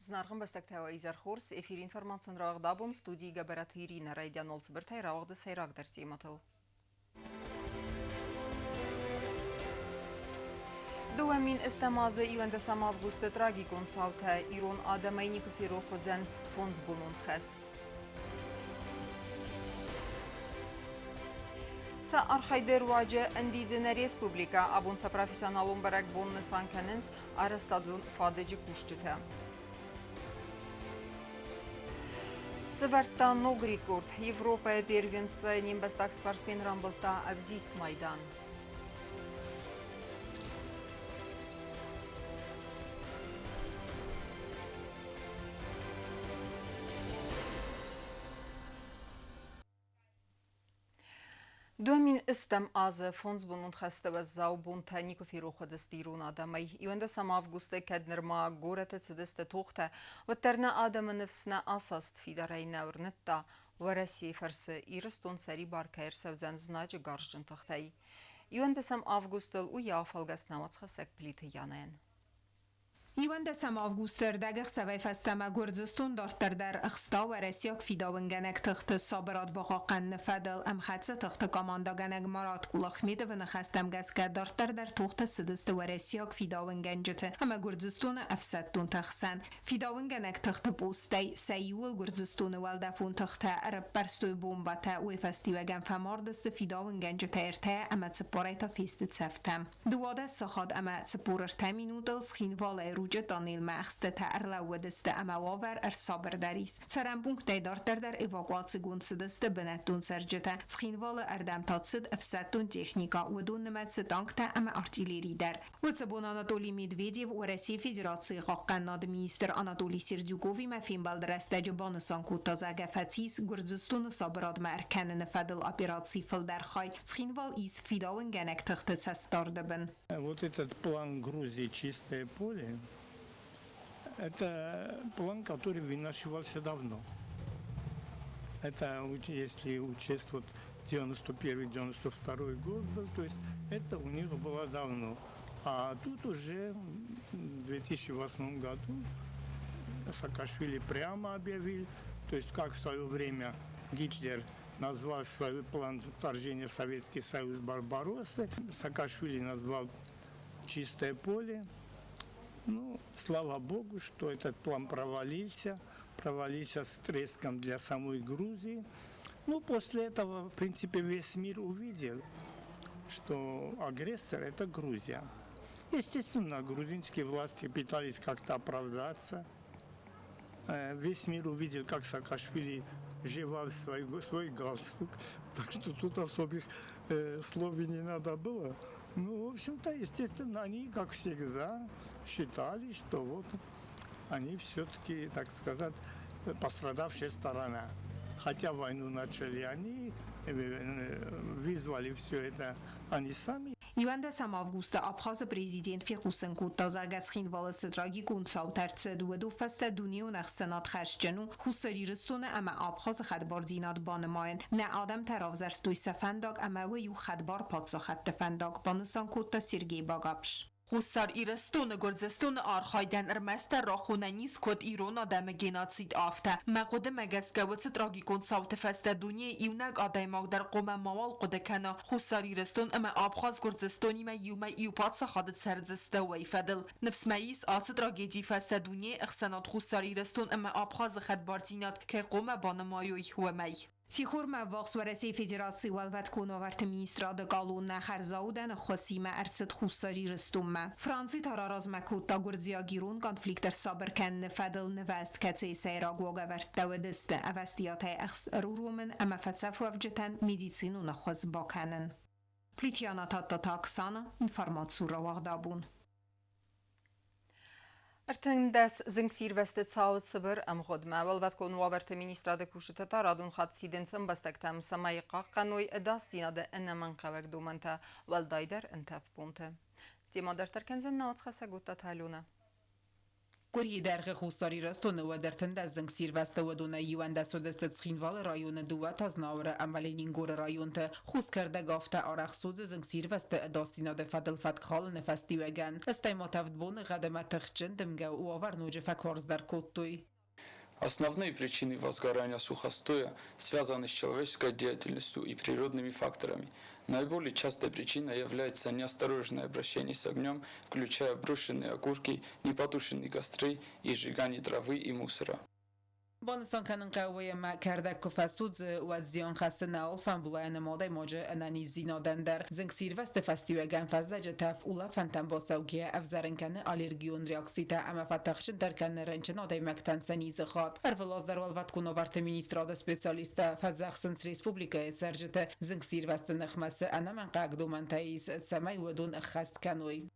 Знарган бастактава изархорс эфир информацион рағдабун студии габарат Ирина Райдян олсыбыртай рағды сайрағдар тематыл. Дуамин эстамазы ивендесам августы трагикон саута Ирон Адамайнику Фироходзен фонс бунун хаст. Са архайдер ваджа Индизена республика абунса профессионалун барак бонны санканенс арастадун фадеджи кушчыта. Сывартта ног рекорд. Европа первенство нимбастак спортсмен рамбылта авзист майдан. Дуамин истам азы фонс бунун хастава зау бунта Нико Фироходзес Ирон Адамай. Ивендесам августы каднерма гората цедесте тухта. Ваттерна Адама нефсна асаст фидарайна урнетта. Вараси фарсы ирстон сари баркаир савзан знаджи гаржын тахтай. Ивендесам августыл уя фалгас намацхасак плиты янен. Ивендесам августер дагх савай фастама гурзستون دارتر در اخستا و رسیاک فیداونگنک تخت صابرات باقاقن نفدل ام خدس تخت کامانداگنگ مرات کولخ میده و نخستم گسکه دارتر در تخت سدست و رسیاک فیداونگنجته اما گرزستون افسدتون تخسن فیداونگنک تخت بوستی سیول گرزستون والدفون تخت عرب برستوی بومبتا و فستی وگن فماردست فیداونگنجته ارته اما تسپاریتا فیست تسفتم دواده سخاد اما تسپوررته مینودل سخینوال روجه دانیل مخست تعرلا و دست امواور ارسابر داریس سرم بونک دارتر در ایواقوات گونس دست بنتون سرجته سخینوال اردم تاتسد افسدتون تکنیکا و دون نمت ستانک تا اما ارتیلیری در و سبون آناتولی میدویدیو و رسی فدراسی قاقن ناد مینیستر آناتولی سیردیوگووی مفین بالدرسته جبان سانکوت تازاگه فتیس گرزستون صابراد مرکن نفدل اپیراسی فل در خای سخینوال ایس فیداون گنک تخت سستارده بن. Вот этот план Грузии «Чистое поле» – это план, который вынашивался давно. Это, если учесть, вот 91-92 год был, то есть это у них было давно. А тут уже в 2008 году Саакашвили прямо объявил, то есть как в свое время Гитлер назвал свой план вторжения в Советский Союз «Барбароссы», Саакашвили назвал «Чистое поле». Ну, слава Богу, что этот план провалился с треском для самой Грузии. Ну, после этого, в принципе, весь мир увидел, что агрессор – это Грузия. Естественно, грузинские власти пытались как-то оправдаться. Весь мир увидел, как Саакашвили жевал свой галстук, так что тут особых слов и не надо было. Ну, в общем-то, естественно, они, как всегда, считали, что вот они все-таки, так сказать, пострадавшая сторона. Хотя войну начали они, вызвали все это они сами. Ivendesam avgusta abxaz prezident fiqusen kut tazagats xinval strategic und sautertsed و دو فست دونیو نخسنات خشجنو خسریرستون اما abxaz خدبار زینات بانماین نه آدم ترافزرستوی سفنداگ اما و یو خدبار پادسا خد تفنداگ بانسان کت سرگی باگابش Хусар Ирестон Горзестон Архайден Эрместер Рахунанис Код Ирон Адам Геноцид Афта Мaqode Megasgawat Tragikon Saut Festa Dunye Iunag Adaymak در قوم موال قد کنا خسار ایرستون اما آبخاز گرزستونی ما یوم ایوپات سخادت سرزسته و ایفدل نفس ماییس آت تراجدی فست دنیا اخسانات خسار ایرستون اما آبخاز خد بارزینات که قوم بانمایوی هو می سیخور مواقع ورسی فدراسی والوت کنوارت مینیستراد گالون نخر زاودن خسیم ارسد خساری رستوم فرانسی تراراز مکوت تا گرزیا گیرون کنفلیکتر صبر کن فدل نوست کسی سیراگ وگورت دودست اوستیات اخس رومن اما فلسف وفجتن میدیسینو نخوز باکنن پلیتیانا تا تاکسانا انفرماتسور واغدابون Артендес зингсир весте цаут сыбыр амгод мавал ват кон ваверте министрада кушетата радун хат сиденсам бастактам самай қаққаной дастинада эннаман қавек думанта валдайдер интаф пунте. Тема дартаркензен наоцха сагутта талюна. Կորի դերղը խուսարի ռստոնը ու դերթնդազնգ սիրվաստը ուդունը իվանդա սոդստը ծխինվալ ռայոնը դուա տազնաուրը ամվալենին գորը ռայոնը խուս կրդը գավտը արախսուձը զնգ սիրվաստը դոստինա դեֆադլ ֆատքալը նεφաստիվեգան ըստայ մոտավդբոնը ғադամատղջն դմգա ու ավարնուջը факорс дар коттуй. Основные причины возгорания сухостоя связаны с человеческой деятельностью и природными факторами. Наиболее частой причиной является неосторожное обращение с огнем, включая брошенные окурки, непотушенные костры и сжигание травы и мусора. بانستان کنن قوی ما کردک کفاسود و زیان خسته نال فن بلاین ماده موجه انانی زینادن در زنگ سیروست فستیو گن فزده جتاف اولا فنتن باسوگیه افزارن کنه آلرژیون ریاکسیتا اما فتخشن در کنه رنچن آده مکتن سنیز خاد ارفلاز در والوات کنو ورت مینیستراد سپیسیالیستا فزاخسنس ریسپوبلیکای سرجته زنگ سیروست نخمسه انا من قاقدو من تاییز سمای ودون اخست کنوی.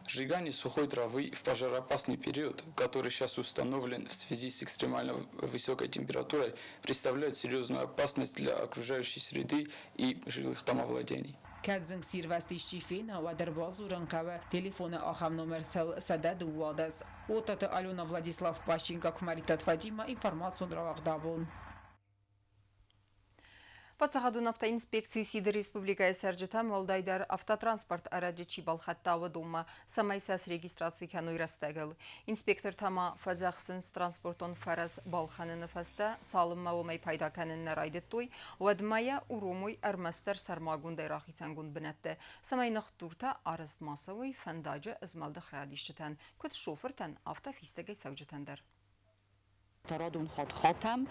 Сжигание сухой травы в пожароопасный период, который сейчас установлен в связи с экстремально высокой температурой, представляет серьезную опасность для окружающей среды и жилых домовладений. کادزنگ سیروستی شیفین و در بازورن قوه تلفن آخم نمر ثل سدد و وادز و تات آلونا ولادیسلاف پاشینگا کماریتات فاجیما اینفرماسیون را وقدابون. Պացախադուն ավտոինսպեկցիի Սիդի Ռեսպուբլիկայի սերջտա մոլդայդար ավտոտրանսպորտ արաջիչի բալխատտավը դումը սամայսաս ռեգիստրացի քանույր աստեղել։ Ինսպեկտոր թամա ֆազախսնս տրանսպորտոն ֆարաս բալխանը նվաստա սալմմա ու մեյ պայդականն նրայդտույ ուադմայա ուրումույ արմաստար սարմագուն դերախիցանգուն բնատտե։ Սամայ նխտուրտա արաստ մասավույ ֆանդաջը ըզմալդը խայադիշտան կոց շոֆրտան ավտոֆիստեգay սավջտանդար։ Taradun khatam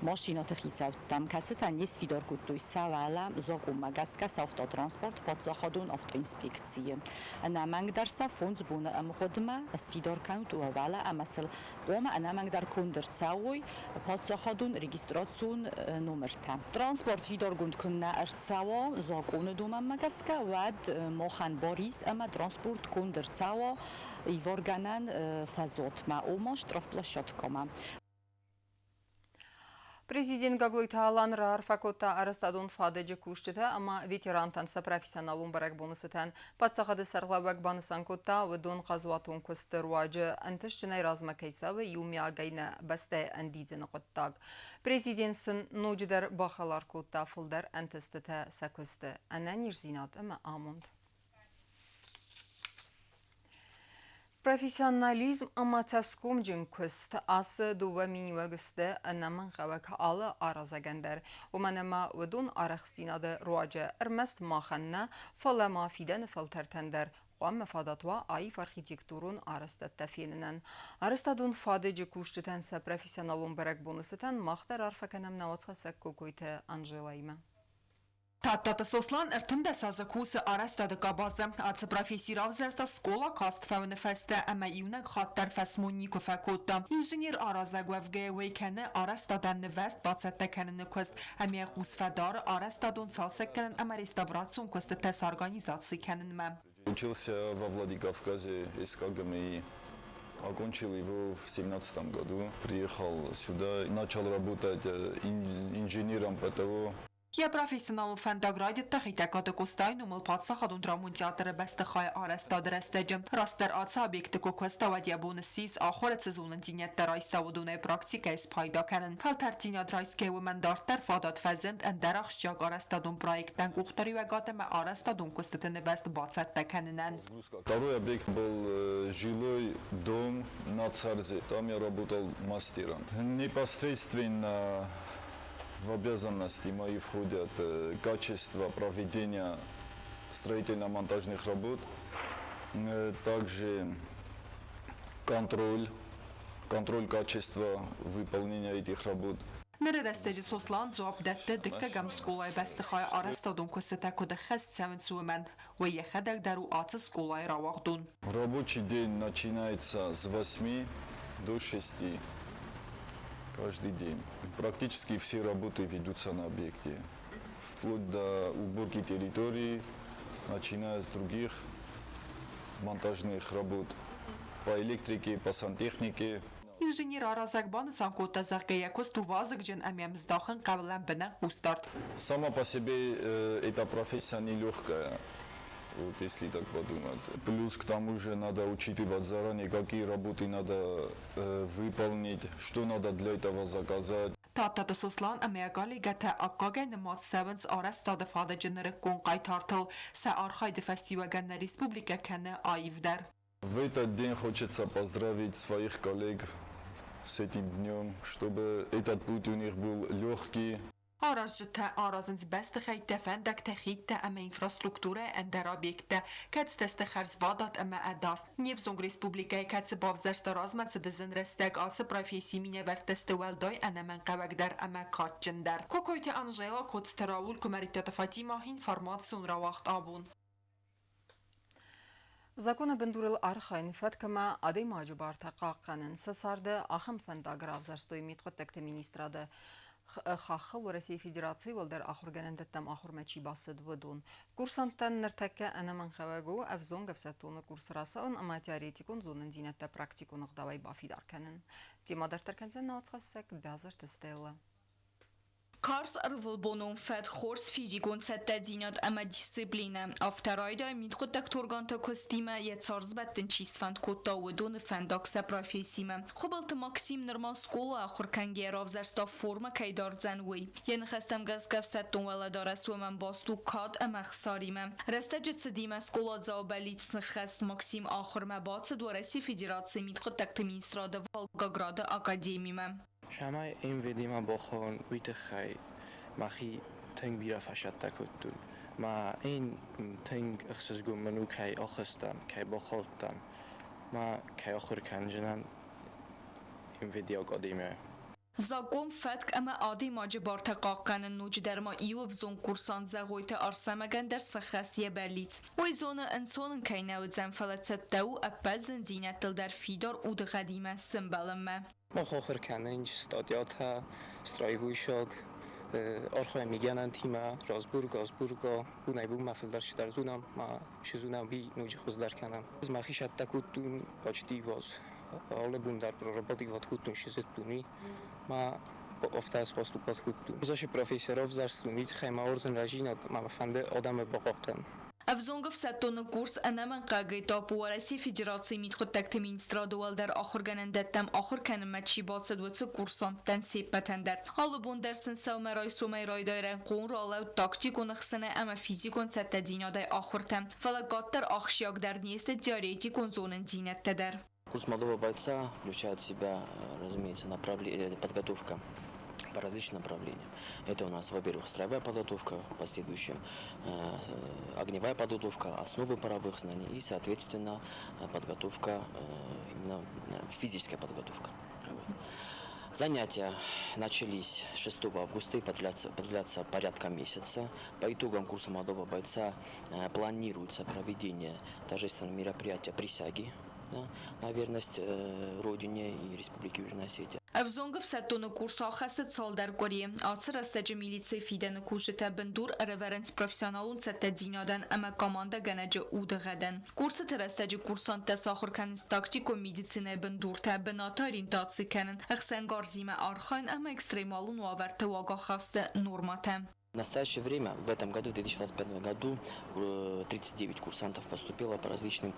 ماشینات خیزاوتم کاتستان یه سفیدار کتوی سوالم زاکوم مگاسکاس автотранспорт подзаходун автоинспекции. أنا مقدر سافونز بونه ام خدمة سفیدار کنت و والا امثل قوم أنا مقدر کندر تساوي подзаходун ريجستراتسون نمرتم. ترانسپورت فیدار گند کنه ارتساوا زاکون دوم مگاسکا ود مخن باریس اما ترانسپورت کندر تساوا ایورگانن فازوت ما اوماش ترف پلاشات کام. Президент Гаглойталан Рарфакота Арастадун Фадеджи Куштета, ама ветерантан са профессионалун барак бонусетан, подсахады сарлабак банысанкота, вдон казуатун костеруаджи, антышчинай размакайсавы юмиагайна басте андидзен коттаг. Президент сын нуджидар бахалар кота фулдар антыстета сакосте, ана нирзинат ама амунд. Профессионализм аматаском джинкуст асы дува минивагсте анаман хавак ала аразагандер уманама ودون арахсинада руаджа эрмест маханна фалама фиден фалтертендер قام مفاداتوا آیف архитектурун арастаттафиннен арастадун фадеджи куштетен са профессионалун барак бонусетен махтар арфаканам навацхасак кокойте Анжелайма. Татата сослан эртинде сазакусы арастады кабазы. Ацы профессирав зерста скола каст фэвны фэсте әмә иунак хаттар фэсмоннику фэкотта. Инженер аразагвэвгэ вэйкэны арастадан вест бацетте кэнны көст. Әмә гусфадар арастадун салсэккэнын әмә реставрацион көсты тэс организации кэнын мэ. Учился во Владикавказе СКГМИ. Окончил его в 2017 году. Приехал сюда, начал работать инженером ПТО. Я профессионал фэндаграйдит тахитакаты костайн умыл падсахадун драмун театры бэстыхай арастад растеджим. Растер аца объекты кокоста вадья бонусис ахорет сезонын тинетте райставудуне практика из пайда кэнэн. Фалтартинят райске умендартер фадат фэзэнд эндерахшчак арастадун проекттен кухтари вегатэмэ арастадун костытыны бэст бацетте кэнэнэн. Второй объект был жилой дом на Царзе. Там я работал мастером. Непосредственно в обязанности мои входят качество проведения строительно-монтажных работ, также контроль качества выполнения этих работ. Нерестеджи сослан зуабдетте дикка гам сколай бэстыхай арастадун костыта кода хэст сэмэн суэмэн. Вэйэхэдэг дару ацэ сколай равахдун. Рабочий день начинается с 8 до 6. Каждый день. Практически все работы ведутся на объекте. Вплоть до уборки территории, начиная с других монтажных работ по электрике, по сантехнике. Инженер аразагбаны санкота заргая косту вазыгджен амям сдахын кавлан бэнэ устарт. Сама по себе эта профессия нелегкая. вот если так подумать. Плюс к тому же надо учитывать заранее, какие работы надо выполнить, что надо для этого заказать. Տատտը սոսլան ամեակալի գտե ակագեն մոտ սևնց արես տադեֆադը ջները կոնկայ թարթլ սա արխայդը ֆեստիվագան республика կանը այվդար В этот день хочется поздравить своих коллег с этим днем, чтобы этот путь у них был легкий. Արազ ջթա արազնց բեստը խայտը ֆենդակ տեխիտը ամե ինֆրաստրուկտուրը ընդեր օբյեկտը կած տեստը խարզվադատ ամե ադաս նև զոնգ ռեսպուբլիկայի կած բավզերստը ռազմացը դզն ռեստեկ ասը պրոֆեսի մինե վերտեստը վելդոյ անամեն կավագդար ամե կաչնդար կոկոյտի անժելա կոց թրաուլ կոմերիտետը ֆատիմա ինֆորմացիոն ռավախտ աբուն Законը բնդուրել արխայն ֆատկմա ադեյ մաջուբար թaqaqanın սասարդը ախմ ֆնդագրավ զարստոյ միտխոտեկտը մինիստրադը խախլ Россия Федерации والدر آخر جنند تم آخر ماشي باسد ودون كورسان تن نرتكة أنا من خواجو أفزون قفستون كورس راسون أما تياريتيكون زون زينة براكتيكون غداوي بافي دار كنن تيما در تركنزن ناتخسك بازر تستيلا Kars arvılbonun fed khors fizikon settedzinat ama disipline. Afterayda mitkotek torganta kostime yet sarzbetten çisfend kotta udun fendakse profesime. Khobaltı Maksim Nırman skola akhurkangi ravzersta forma kaydarzen wi. Yen khastem gazkaf setton wala daresu men bastu kad ama khsarime. Restecet sedime skola zabalits khas Maksim akhurme batse doresi federatsiya mitkotek ministrada Volgograd akademime. شمای این ویدیما با خون ویت خی مخی تنگ بیرا فشت تکتون ما این تنگ اخساس گم منو کی آخستم کی با خودم ما کی آخر کنجنم این ویدیو قدیمه Zakon fetk ama adi macı bartaqaqanın nucderma iyu bzon kursan zagoyta arsamagan der sakhasiye bellit. O zona insonun kaynağı zenfalatset davu appel zinzinetel der fidar ud qadime simbalemme. ما آخر کنه اینج استادیات ها استرایوی شاگ آرخوی میگنن تیمه رازبورگا بونای بون مفل در شدر زونم ما شزونم بی نوجه خوز در کنم از مخی شد تکوتون باچ دیواز حالا بون در برابادی واد کوتون شزت بونی ما با افته از پاستو پاد کوتون ازاش پروفیسراف زرستونید خیمه آرزن رجین ما فنده آدم باقاقتن Avzongov setton kurs anaman qagayta bu Россия Федерации mitxotakte ministrada walder axir ganandattam axir kanma chibatsad watsa kursantdan sepatandar. Halubun dersin savmeray sumayray dayran qon ralaw taktikon xsana ama fizikon satadinaday axirtam. Falagatter axshyak dar несет теоретикон зонен зинаттадар. Курс молодого бойца включает в себя, разумеется, подготовка по различным направлениям. Это у нас, во-первых, строевая подготовка, в последующем огневая подготовка, основы паровых знаний и, соответственно, подготовка, именно физическая подготовка. Занятия начались 6 августа и продлятся порядка месяца. По итогам курса молодого бойца планируется проведение торжественного мероприятия присяги на верность Родине и Республике Южная Осетия. Avzongov setton kurs axasat saldar qoriye. Atsir astacı militse fidan kuşete bendur reverens profesyonalun setedinadan ama komanda ganacı udğadan. Kursa terastacı kursan tesaxur kan taktiko meditsine bendur ta benatarin tatsi kanen. Xsen garzime arxan ama ekstremalun waverta waga xaste normata. В настоящее время, в этом году, в 2025 году, 39 курсантов поступило по различные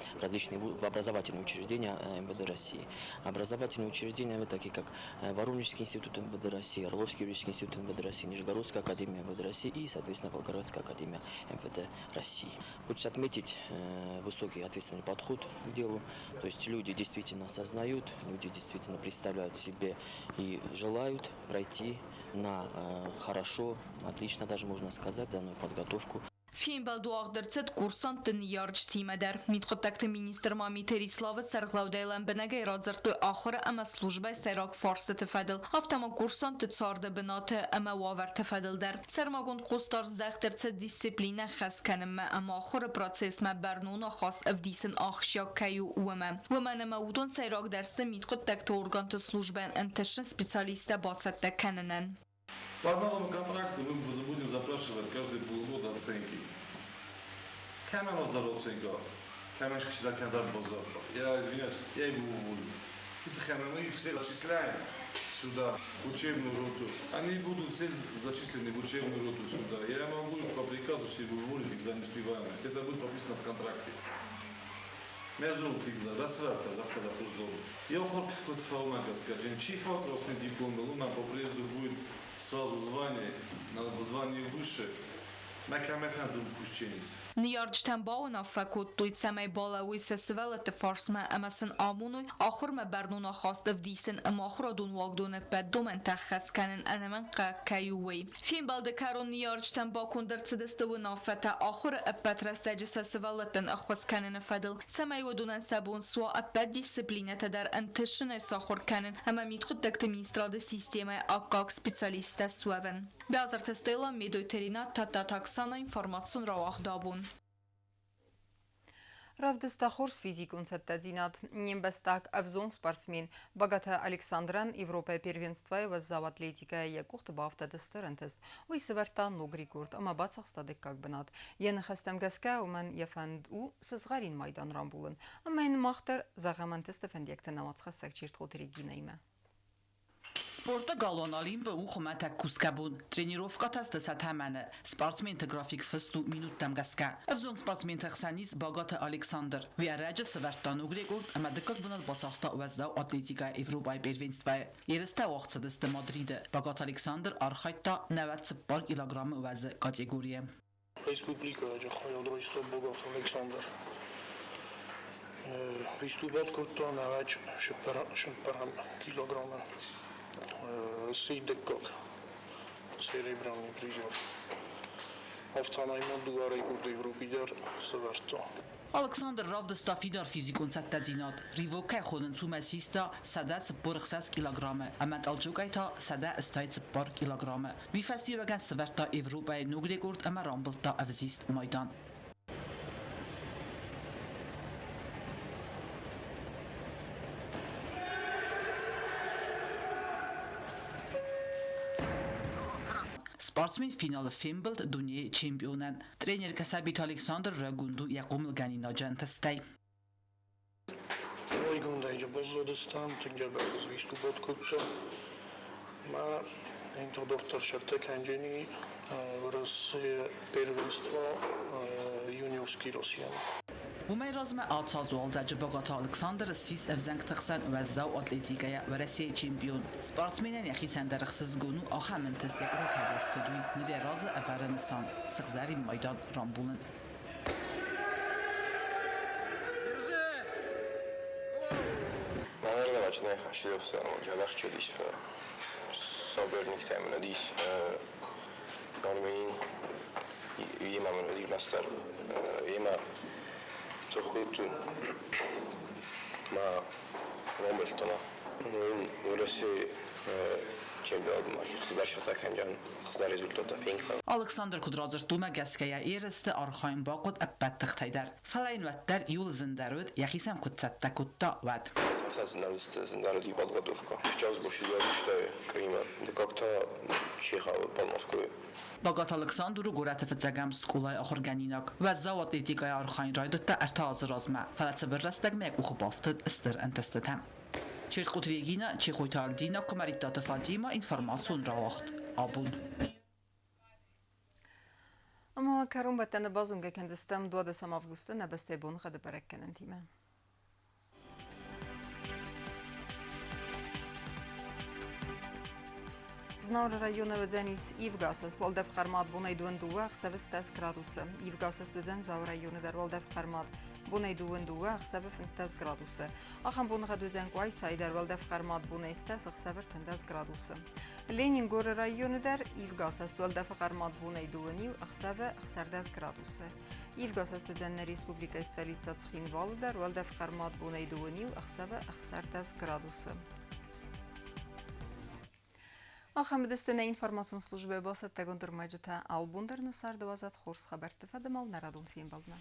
в образовательные учреждения МВД России. Образовательные учреждения, такие как Воронежский институт МВД России, Орловский юридический институт МВД России, Нижегородская академия МВД России и, соответственно, Волгоградская академия МВД России. Хочется отметить высокий ответственный подход к делу. То есть люди действительно осознают, люди действительно представляют себе и желают пройти на хорошо, отлично даже можно сказать, данную подготовку. Финбал дуагдырцет курсантын ярч тимедер. Mitxotakte minister Mamit Erislava Serglaudaylan benagay radzartu axira ama slujba Serak Fars tefadil. Aftama kursant tsarda benate ama waver tefadil der. Sermagon qostar zaxtercet disiplina khas kanma ama axira proces ma bernuna khast avdisin axshya kayu wama. Wama nama udon Serak derste mitxotakte organ slujban antashn специалиста бацатта кананан. По новому контракту мы будем запрашивать каждые полгода оценки. Камера за оценка. Камешка сюда кандидат базар. Я извиняюсь, я его уволю. Это мы всех отчисляем. сюда, в учебную роту. Они будут все зачислены в учебную роту сюда. Я могу по приказу себе уволить их за неуспеваемость. Это будет прописано в контракте. Мезрут их за рассвета, за когда пуздол. Я уход какой-то фаумага скажем. Чифа, просто диплом, нам по приезду будет сразу звание, на звание выше. Նիարջտան բաուն աֆակոտ տույցամայ բալավույսը սվելը ֆարսմա ամասն ամունույ ախորմը բերնունա խաստև դիսն ամախրադուն վագդունը պեդդոմեն տախասկանն անամն կայուվեի Ֆին բալդակարոն նիարջտան բակուն դրցդստվուն աֆետա ախորը ըպպետրաստեջսը սվելըտն ախոսկանն ֆադլ սամայվդունան սաբուն սուա ըպպետ դիսциплինետը դար ընտշն է սախորկանն ամա միտխուտ տեկտեմինստրադը սիստեմայ ակակ սպեցալիստը սուավեն Բязարտստելա մեդոյթերինա տատատաքսանա ինֆորմացիոն ռավախդաբուն Равдостахорс физикун цаттадинат. Нембестак авзон спортсмен. Богата Александран Европа первенства и воззав атлетика якухт бафта дестерентест. Высеверта ногрикурт, ама бацахстадек как бенат. Ян хастам гаска умен яфанд у сызгарин майдан рамбулын. Ама ин махтер загамантест фендекте намацхасак чиртхот регинайме. Спорта галоналим به او خمت کوسکبون ترینیروفکات است ستمنه سپارتمنت گرافیک فستو مینوت تمگسکه افزون سپارتمنت خسانیس باگات الکساندر و ارج سورتان اوگریگورد اما دکات بنال باساخستا وزاو اتلتیکا اروپای پروینسیا یرسته وقت دست مادرید باگات الکساندر آرخایتا 90 سپار کیلوگرم وزن کاتگوریه Республика Ջախայոդրոյստո Բոգոտ Ալեքսանդր Վիստուբատ կոտոն առաջ շպարան կիլոգրամը Սիդեկոկ Սերեբրանի պրիզոր Ավտանայմոն դուարեի կուրդ Եվրոպի դար սվարտո Alexander Ravdesta fidar fizikon settedinat. Rivoke khoden sumesista sadat borxas kilograme. Amat aljogaita sada estait par kilograme. Vi festivagan severta Evropa nogregord ama rambelta avzist maidan. Sportsmen finalı Fimbld dünya çempionen. Trener Kasabit Alexander Ragundu yakumul ganina jantastay. Ойгундайҷа бозодистам тинҷаба вистубот кутто ма инто доктор Шартаканҷини Россия первенство юниорский Россия Умай разме ацазуал зажбагат Александр Сис evzenk тахсан ваззау атлетикая ва Россия чемпион. Спортсменен яхисан дархсыз гуну ахамын тестек рокавафтадуй нире разы афарансан сыгзари майдан рамбулын. Начиная хашиловся, я chcieliś sobernik temen dziś Armenin i mamy Limaster i ma co chłopcy ma Romeltona w Rosji çempiyon xizar takancan xizar rezultatda finkman Alexander Kudrazırtuma gaskaya eriste arxayn baqot appattiq taydar falayn vattar yul zindarud yaxisam kutsatta kutta vad Зиндароди подготовка. Сейчас больше я считаю Крыма. Да как-то Чехова под Москвой. Багат Александру гурат фцагам скулай ахорганинак ва завод этикай архайн райдатта артаз разма фалатса беррастагмек ухбафтад истер антестатам Чирхутрегина Чехойтардина комаритата Фатима информацион равахт абун Ama karun battana bazunga kendistem 2 avgusta nabeste bun xad barakkenen time Znor rayona vedzeniz Ivgasas Valdev Kharmat bunayduan duaq 7 gradusa. Ivgasas vedzen zav rayona dar Valdev Kharmat bunayduan duaq 7 gradusa. Axan bunğa vedzen Qaysay dar Valdev Kharmat bunaystas 7 gradusa. Leningor rayona dar Ivgasas Valdev Kharmat bunayduan 7 gradusa. Ivgasas vedzen Respublika stolitsa Tskhinval dar Valdev Kharmat bunayduan 7 gradusa. Ахам дестена информационна служба басат тагон дурмаҷата албундар нусар 12 хурс хабар тифадамал нарадун фим балдна